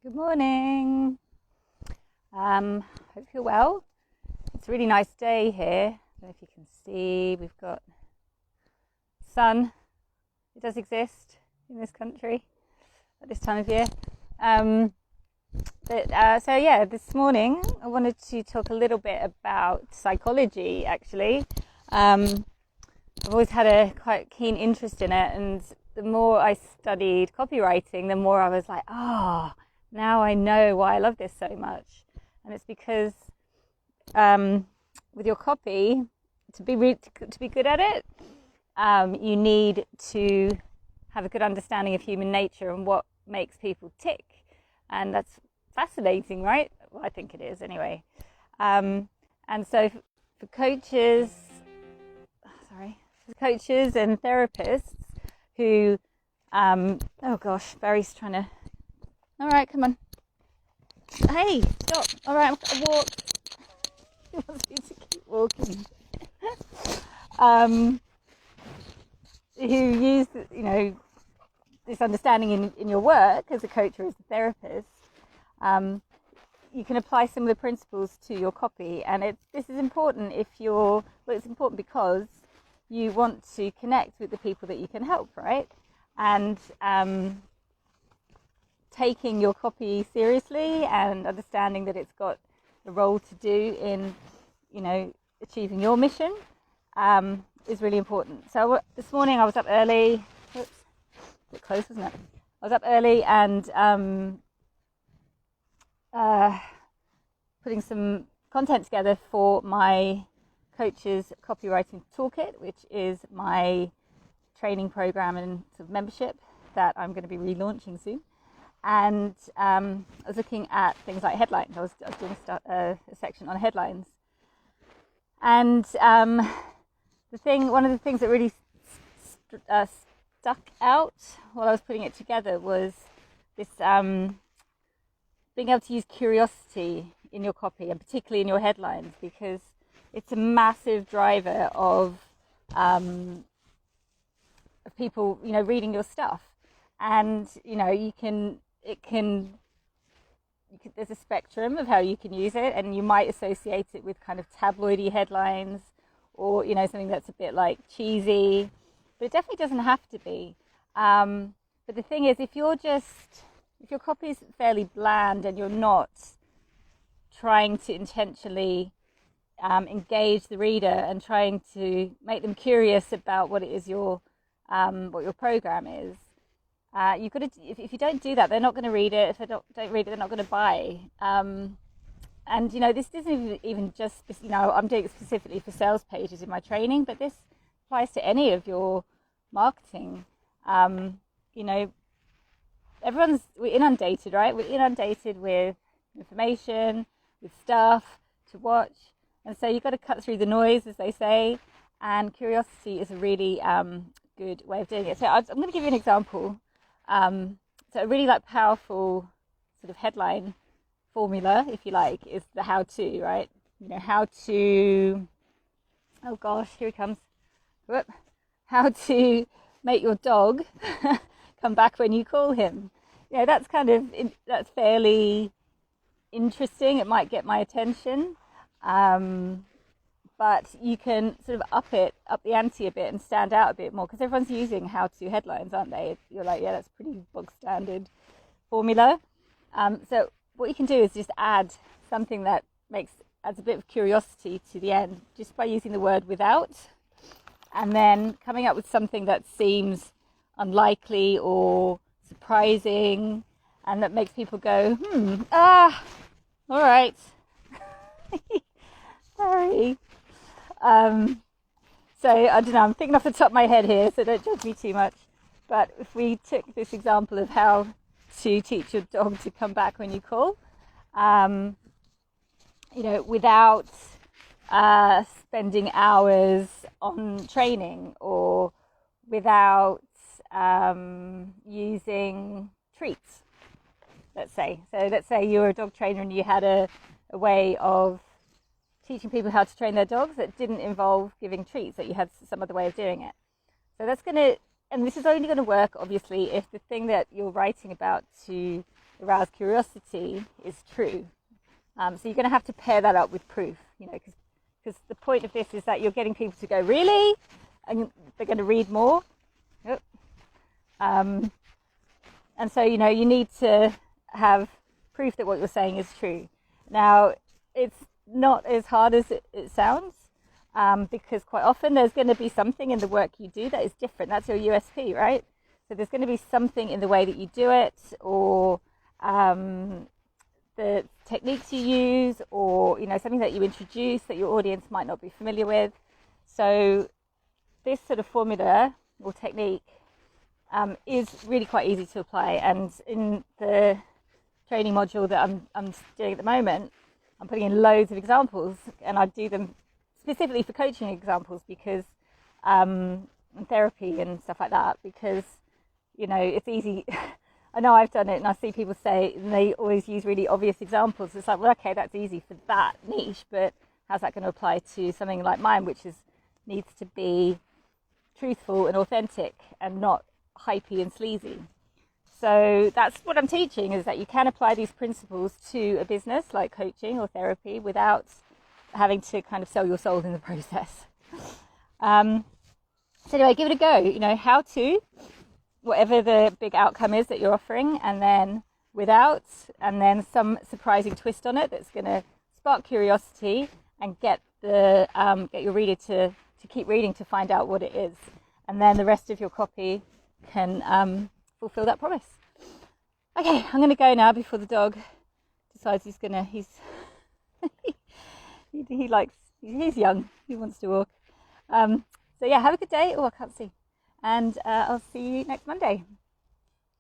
Good morning. Hope you're well. It's a really nice day here. I don't know if you can see, we've got sun. It does exist in this country at this time of year. This morning I wanted to talk a little bit about psychology, actually. I've always had a quite keen interest in it, and the more I studied copywriting, the more I was like, now I know why I love this so much. And it's because with your copy, to be good at it, you need to have a good understanding of human nature and what makes people tick. And that's fascinating, right? Well, I think it is anyway. And so for coaches and therapists who, Barry's trying to, all right, come on. Hey, stop. All right, I'll walk. He wants me to keep walking. Who use, this understanding in your work as a coach or as a therapist, you can apply some of the principles to your copy. And this is important it's important because you want to connect with the people that you can help, right? And taking your copy seriously and understanding that it's got a role to do in, achieving your mission is really important. So this morning I was up early. Oops, a bit close, wasn't it? I was up early and putting some content together for my coach's copywriting toolkit, which is my training program and sort of membership that I'm going to be relaunching soon. And I was looking at things like headlines. I was doing a section on headlines. And one of the things that really stuck out while I was putting it together was this being able to use curiosity in your copy, and particularly in your headlines, because it's a massive driver of people, reading your stuff. And, there's a spectrum of how you can use it, and you might associate it with kind of tabloidy headlines or, something that's a bit like cheesy, but it definitely doesn't have to be. But the thing is, if your copy is fairly bland and you're not trying to intentionally engage the reader and trying to make them curious about what it is what your program is, you've got to. If you don't do that, they're not going to read it. If they don't read it, they're not going to buy. And this isn't even just. I'm doing it specifically for sales pages in my training, but this applies to any of your marketing. We're inundated, right? We're inundated with information, with stuff to watch, and so you've got to cut through the noise, as they say. And curiosity is a really good way of doing it. So I'm going to give you an example. So a really powerful sort of headline formula, if you like, is the how-to, right? How to, oh gosh, here he comes. Whoop. How to make your dog come back when you call him. That's that's fairly interesting. It might get my attention. But you can sort of up the ante a bit and stand out a bit more, because everyone's using how-to headlines, aren't they? You're like, yeah, that's pretty bog standard formula. So what you can do is just add something that adds a bit of curiosity to the end, just by using the word without, and then coming up with something that seems unlikely or surprising, and that makes people go, all right. Sorry. So I don't know, I'm thinking off the top of my head here, so don't judge me too much. But if we took this example of how to teach your dog to come back when you call, without spending hours on training, or without using treats, let's say. So let's say you're a dog trainer and you had a way of teaching people how to train their dogs that didn't involve giving treats, that you had some other way of doing it. So and this is only going to work, obviously, if the thing that you're writing about to arouse curiosity is true. So you're going to have to pair that up with proof, because the point of this is that you're getting people to go, really? And they're going to read more. Yep. And so, you need to have proof that what you're saying is true. Now, it's not as hard as it sounds, because quite often there's going to be something in the work you do that is different. That's your USP, right? So there's going to be something in the way that you do it, or the techniques you use, or something that you introduce that your audience might not be familiar with. So this sort of formula or technique is really quite easy to apply. And in the training module that I'm doing at the moment, I'm putting in loads of examples, and I do them specifically for coaching examples, because and therapy and stuff like that, because it's easy. I know I've done it, and I see people say, and they always use really obvious examples. It's like, well, okay, that's easy for that niche, but how's that going to apply to something like mine, which needs to be truthful and authentic and not hypey and sleazy? So that's what I'm teaching, is that you can apply these principles to a business like coaching or therapy without having to kind of sell your soul in the process. So anyway, give it a go. How to, whatever the big outcome is that you're offering, and then without, and then some surprising twist on it that's going to spark curiosity and get your reader to keep reading to find out what it is. And then the rest of your copy can fulfill that promise. Okay, I'm going to go now before the dog decides he's young, he wants to walk. So yeah, have a good day. Oh, I can't see. And I'll see you next Monday.